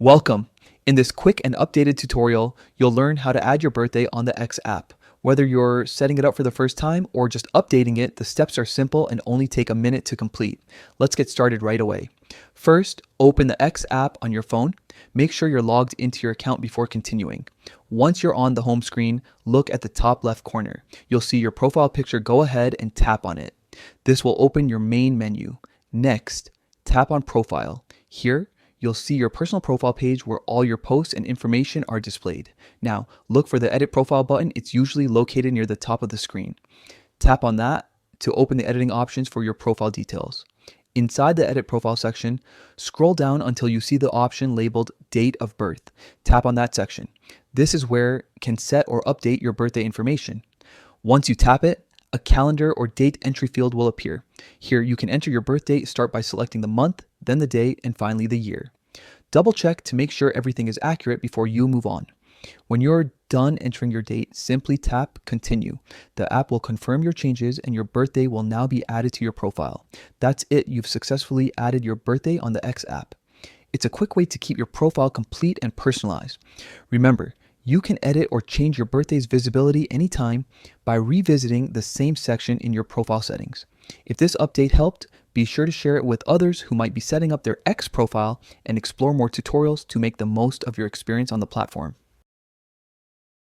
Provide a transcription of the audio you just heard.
Welcome! In this quick and updated tutorial, you'll learn how to add your birthday on the X app. Whether you're setting it up for the first time or just updating it, the steps are simple and only take a minute to complete. Let's get started right away. First, open the X app on your phone. Make sure you're logged into your account before continuing. Once you're on the home screen, look at the top left corner. You'll see your profile picture. Go ahead and tap on it. This will open your main menu. Next, tap on Profile. Here, you'll see your personal profile page where all your posts and information are displayed. Now, look for the Edit Profile button. It's usually located near the top of the screen. Tap on that to open the editing options for your profile details. Inside the Edit Profile section, scroll down until you see the option labeled Date of Birth. Tap on that section. This is where you can set or update your birthday information. Once you tap it, a calendar or date entry field will appear. Here you can enter your birth date. Start by selecting the month, then the date, and finally the year. Double check to make sure everything is accurate before you move on. When you're done entering your date, simply tap Continue. The app will confirm your changes and your birthday will now be added to your profile. That's it, you've successfully added your birthday on the X app. It's a quick way to keep your profile complete and personalized. Remember, you can edit or change your birthday's visibility anytime by revisiting the same section in your profile settings. If this update helped, be sure to share it with others who might be setting up their X profile and explore more tutorials to make the most of your experience on the platform.